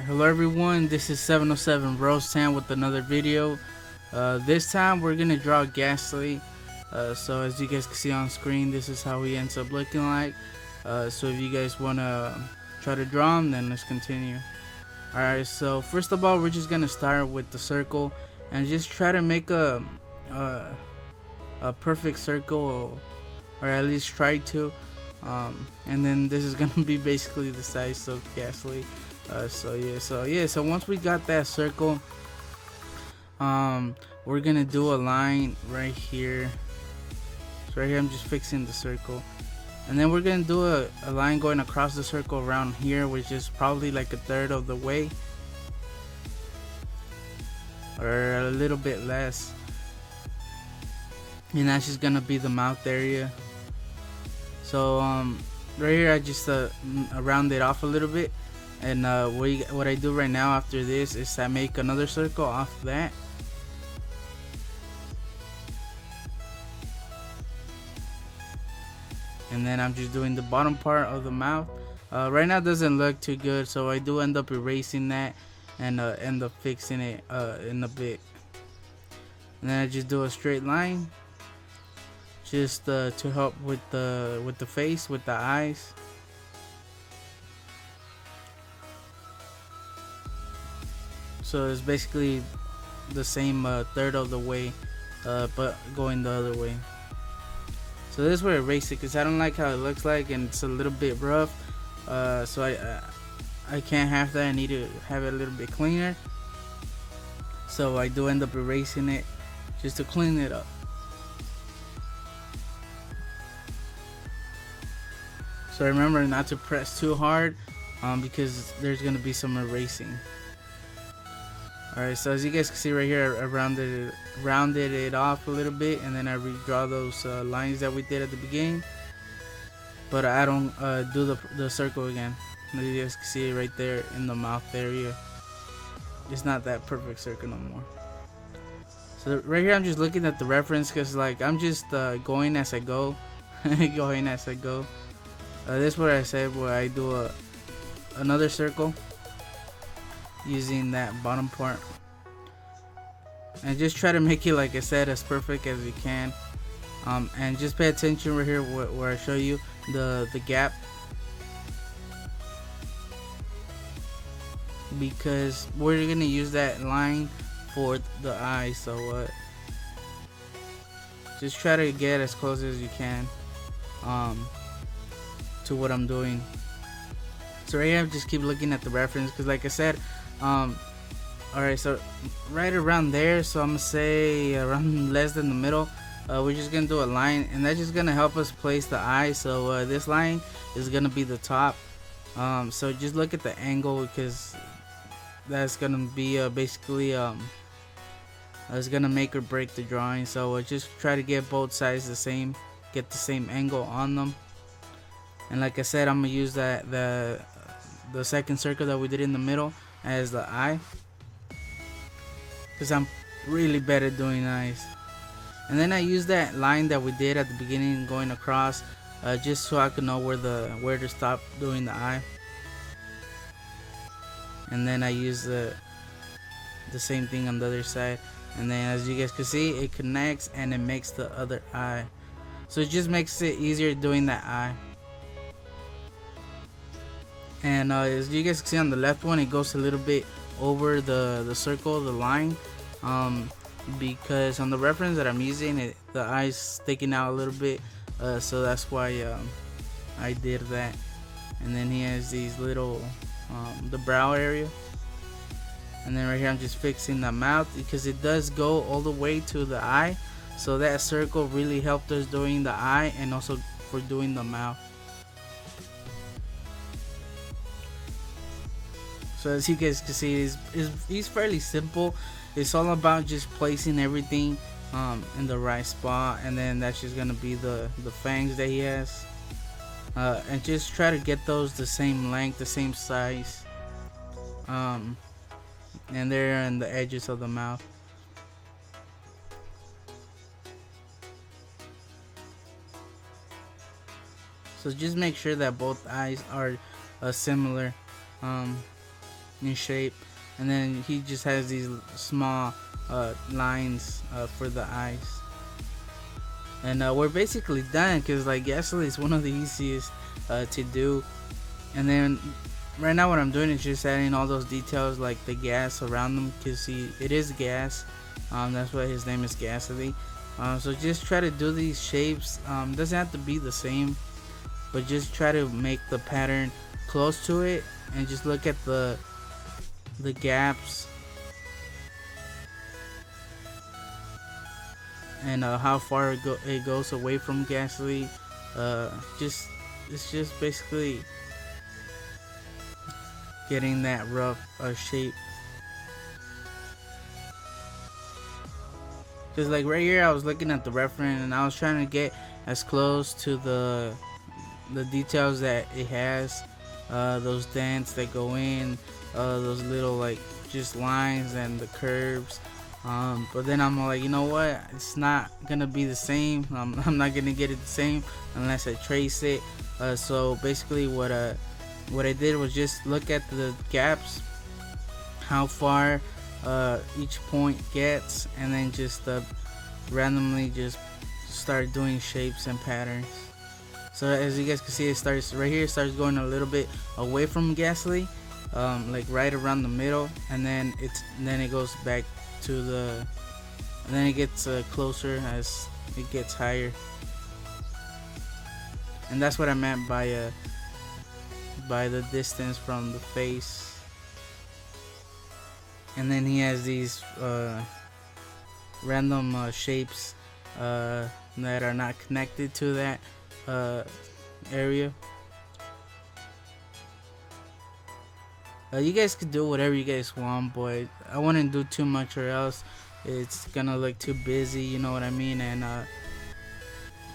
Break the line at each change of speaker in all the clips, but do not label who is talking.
Hello everyone, this is 707 Rosetan with another video. This time we're gonna draw Gastly. So as you guys can see on screen, this is how he ends up looking like. So if you guys wanna try to draw him, then let's continue. Alright, so first of all, we're just gonna start with the circle and just try to make a perfect circle, or at least try to. And then this is gonna be basically the size of Gastly. So once we got that circle, we're gonna do a line right here. So right here I'm just fixing the circle, and then we're gonna do a line going across the circle around here, which is probably like a third of the way or a little bit less, and that's just gonna be the mouth area. So right here I just round it off a little bit, and what I do right now after this is I make another circle off that, and then I'm just doing the bottom part of the mouth. Right now it doesn't look too good, so I do end up erasing that and end up fixing it in a bit. And then I just do a straight line, just to help with the face, with the eyes. So it's basically the same third of the way, but going the other way. So this is where I erase it, because I don't like how it looks like, and it's a little bit rough. So I can't have that. I need to have it a little bit cleaner. So I do end up erasing it just to clean it up. So remember not to press too hard, because there's gonna be some erasing. Alright, so as you guys can see right here, I rounded it off a little bit, and then I redraw those lines that we did at the beginning. But I don't do the circle again. As you guys can see right there in the mouth area, it's not that perfect circle no more. So right here I'm just looking at the reference, because like I'm just going as I go. Going as I go. This is what I said, where I do another circle using that bottom part, and just try to make it, like I said, as perfect as you can. And just pay attention right here where I show you the gap, because we're gonna use that line for the eye. So just try to get as close as you can to what I'm doing. So right here, just keep looking at the reference, because like I said, alright, so right around there, so I'm gonna say around less than the middle, we're just gonna do a line, and that's just gonna help us place the eye. So this line is gonna be the top. So just look at the angle, because that's gonna be basically it's gonna make or break the drawing. So just try to get both sides the same, get the same angle on them. And like I said, I'm gonna use that the second circle that we did in the middle as the eye, because I'm really bad at doing eyes. And then I use that line that we did at the beginning going across, just so I can know where to stop doing the eye. And then I use the same thing on the other side, and then as you guys can see, it connects and it makes the other eye. So it just makes it easier doing that eye. And as you guys can see on the left one, it goes a little bit over the circle, the line, because on the reference that I'm using, the eye's sticking out a little bit, so that's why I did that. And then he has these little the brow area, and then right here I'm just fixing the mouth, because it does go all the way to the eye. So that circle really helped us doing the eye, and also for doing the mouth. So as you guys can see, he's fairly simple. It's all about just placing everything in the right spot, and then that's just gonna be the fangs that he has. And just try to get those the same length, the same size, and they're on the edges of the mouth. So just make sure that both eyes are similar. in shape, and then he just has these small lines for the eyes. And we're basically done, because like Gastly is one of the easiest to do. And then right now what I'm doing is just adding all those details like the gas around them, because it is gas. That's why his name is Gastly. So just try to do these shapes. Doesn't have to be the same, but just try to make the pattern close to it, and just look at the gaps and how far it goes away from Gastly. It's just basically getting that rough shape. Cause like right here, I was looking at the reference and I was trying to get as close to the details that it has. Those dents that go in, those little like just lines and the curves. But then I'm like, you know what? It's not gonna be the same. I'm not gonna get it the same unless I trace it. So basically, what I did was just look at the gaps, how far each point gets, and then just randomly just start doing shapes and patterns. So as you guys can see, it starts right here. It starts going a little bit away from Gastly, like right around the middle, and then it goes back to the, and then it gets closer as it gets higher. And that's what I meant by the distance from the face. And then he has these random shapes that are not connected to that area. You guys could do whatever you guys want, but I wouldn't do too much, or else it's gonna look too busy, you know what I mean, and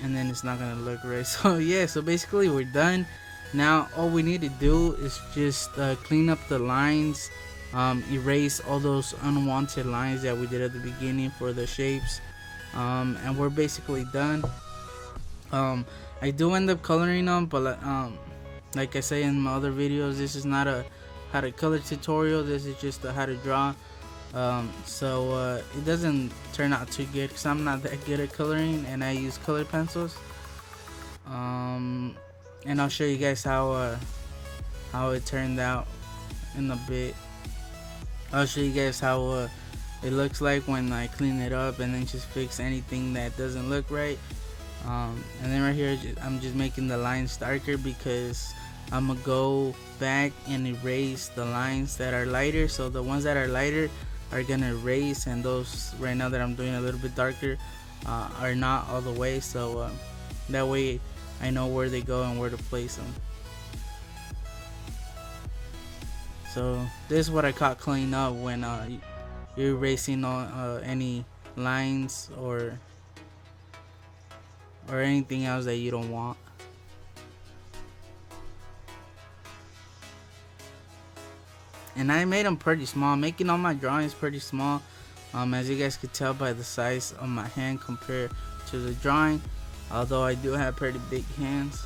then it's not gonna look right. So yeah, so basically we're done. Now all we need to do is just clean up the lines, erase all those unwanted lines that we did at the beginning for the shapes, and we're basically done. I do end up coloring them, but like I say in my other videos, this is not a how to color tutorial. This is just a how to draw. So it doesn't turn out too good because I'm not that good at coloring, and I use colored pencils. And I'll show you guys how it turned out in a bit. I'll show you guys how it looks like when I clean it up, and then just fix anything that doesn't look right. And then right here, I'm just making the lines darker because I'm gonna go back and erase the lines that are lighter. So the ones that are lighter are gonna erase, and those right now that I'm doing a little bit darker are not all the way. So that way I know where they go and where to place them. So this is what I caught clean up when you're erasing any lines or anything else that you don't want. And I made them pretty small, making all my drawings pretty small, as you guys could tell by the size of my hand compared to the drawing, although I do have pretty big hands.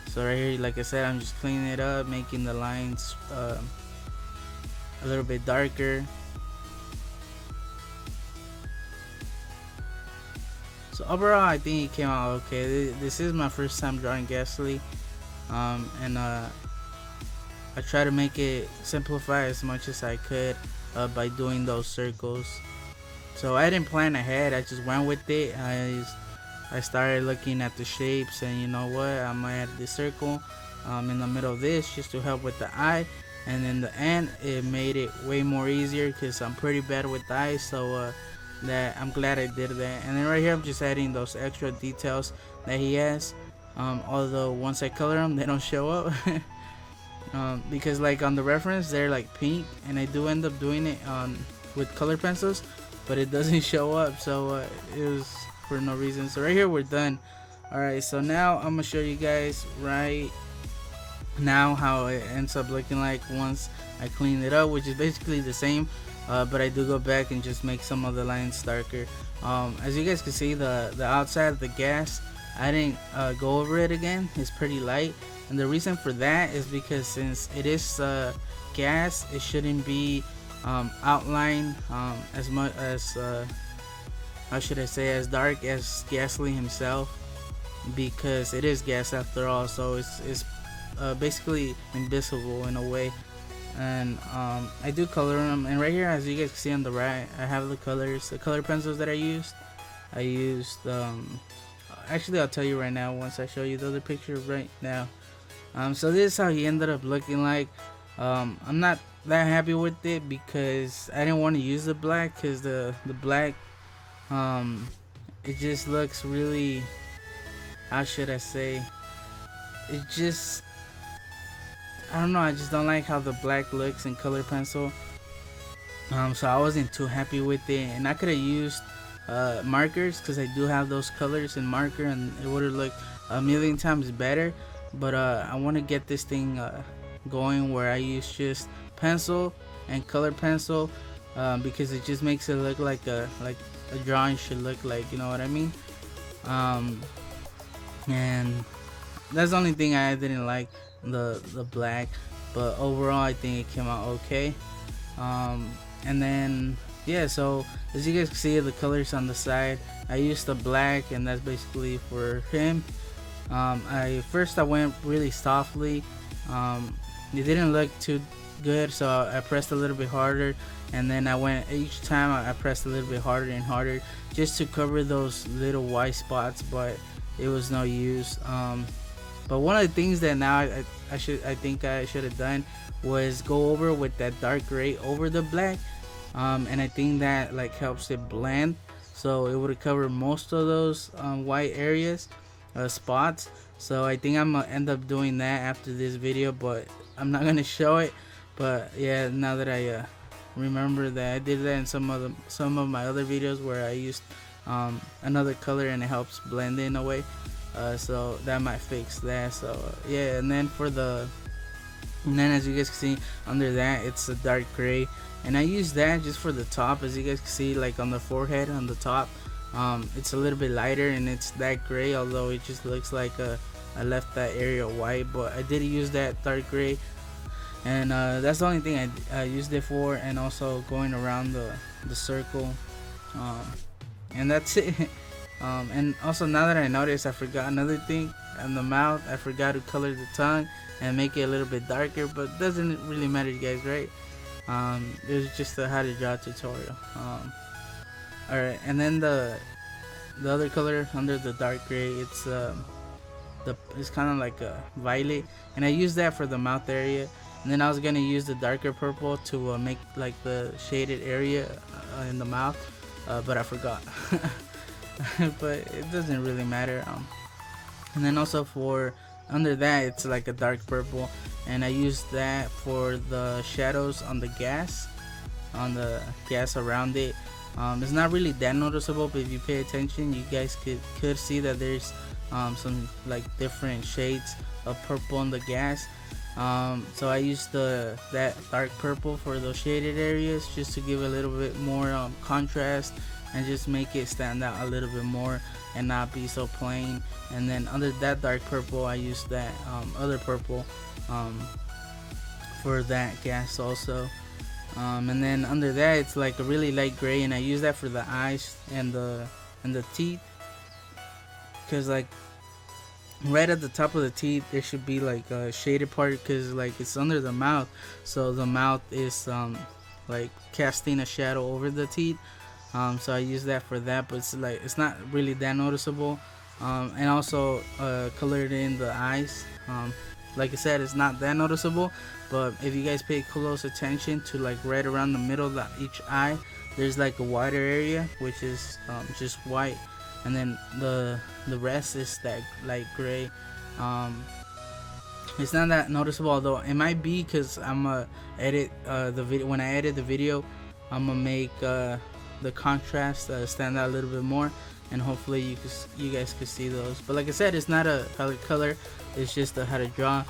So right here, like I said, I'm just cleaning it up, making the lines a little bit darker. So overall, I think it came out okay. This is my first time drawing Gastly, and I try to make it simplify as much as I could by doing those circles. So I didn't plan ahead, I just went with it. I started looking at the shapes, and you know what, I might add this circle in the middle of this just to help with the eye. And in the end, it made it way more easier because I'm pretty bad with the eyes, so that I'm glad I did that. And then right here, I'm just adding those extra details that he has, although once I color them, they don't show up. Because like on the reference, they're like pink, and I do end up doing it with colored pencils, but it doesn't show up, so it was for no reason. So right here, we're done. Alright, so now I'm gonna show you guys right now how it ends up looking like once I clean it up, which is basically the same, but I do go back and just make some of the lines darker. As you guys can see, the outside of the gas, I didn't go over it again. It's pretty light, and the reason for that is because since it is gas, it shouldn't be outlined as much as how should I say, as dark as Gastly himself, because it is gas after all, so it's basically invisible in a way. And I do color them, and right here, as you guys can see on the right, I have the color pencils that I used. Actually, I'll tell you right now once I show you the other picture right now. So this is how he ended up looking like. I'm not that happy with it because I didn't want to use the black, because the black, it just looks really, how should I say, it just, I don't know, I just don't like how the black looks in color pencil. So I wasn't too happy with it, and I could have used markers, because I do have those colors in marker, and it would have looked a million times better. But I want to get this thing going where I use just pencil and color pencil, because it just makes it look like a drawing should look like, you know what I mean. And that's the only thing I didn't like, the black, but overall I think it came out okay. And then yeah, so as you guys can see, the colors on the side, I used the black, and that's basically for him. I went really softly. It didn't look too good, so I pressed a little bit harder, and then each time I pressed a little bit harder and harder, just to cover those little white spots, but it was no use. But one of the things that now I think I should have done was go over with that dark gray over the black, and I think that like helps it blend, so it would have covered most of those white areas, spots. So I think I'm gonna end up doing that after this video, but I'm not gonna show it. But yeah, now that I remember that I did that in some of my other videos where I used another color and it helps blend in a way, so that might fix that. So yeah, and then as you guys can see under that, it's a dark gray, and I use that just for the top. As you guys can see, like on the forehead on the top, it's a little bit lighter and it's that gray, although it just looks like I left that area white, but I did use that dark gray, and that's the only thing I used it for, and also going around the circle, and that's it. And also, now that I noticed, I forgot another thing on the mouth. I forgot to color the tongue and make it a little bit darker, but it doesn't really matter, you guys, right? It was just a how to draw tutorial. Alright, and then the other color under the dark gray, it's kind of like a violet, and I used that for the mouth area. And then I was gonna use the darker purple to make like the shaded area in the mouth, but I forgot. But it doesn't really matter. And then also for under that, it's like a dark purple, and I used that for the shadows on the gas around it. It's not really that noticeable, but if you pay attention, you guys could see that there's some like different shades of purple on the gas. So I used that dark purple for those shaded areas, just to give a little bit more contrast and just make it stand out a little bit more and not be so plain. And then under that dark purple, I used that other purple for that gas also. And then under that, it's like a really light gray, and I use that for the eyes and the teeth, because like right at the top of the teeth there should be like a shaded part, because like it's under the mouth, so the mouth is like casting a shadow over the teeth. So I use that for that, but it's not really that noticeable. And also colored in the eyes. Like I said, it's not that noticeable, but if you guys pay close attention to like right around the middle of each eye, there's like a wider area which is just white, and then the rest is that light gray. It's not that noticeable, although it might be, because I'm gonna edit the video. When I edit the video, I'm gonna make the contrast stand out a little bit more, and hopefully you guys could see those. But like I said, it's not a color, it's just how to draw.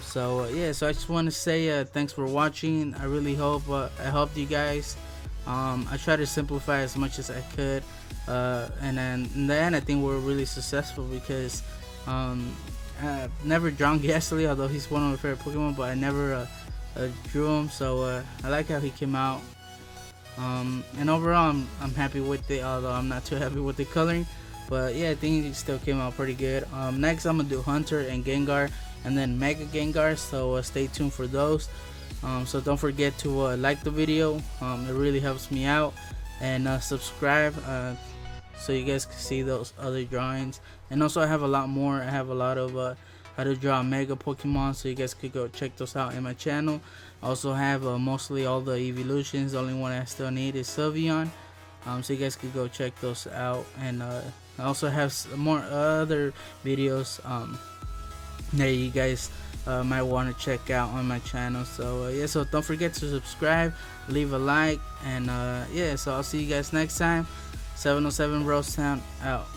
So yeah, so I just want to say thanks for watching. I really hope I helped you guys. I try to simplify as much as I could, and then in the end I think we're really successful, because I've never drawn Gastly, although he's one of my favorite Pokemon, but I never drew him. So I like how he came out. And overall, I'm happy with it, although I'm not too happy with the coloring. But yeah, I think it still came out pretty good. Next, I'm gonna do Hunter and Gengar, and then Mega Gengar. So stay tuned for those. So don't forget to like the video. It really helps me out, and subscribe so you guys can see those other drawings. And also, I have a lot more. I have a lot of how to draw Mega Pokemon, so you guys could go check those out in my channel. I also have mostly all the evolutions. The only one I still need is Sylveon. So you guys could go check those out. And I also have some more other videos that you guys might want to check out on my channel. So yeah, so don't forget to subscribe, leave a like, and yeah, so I'll see you guys next time. 707 Rose Town out.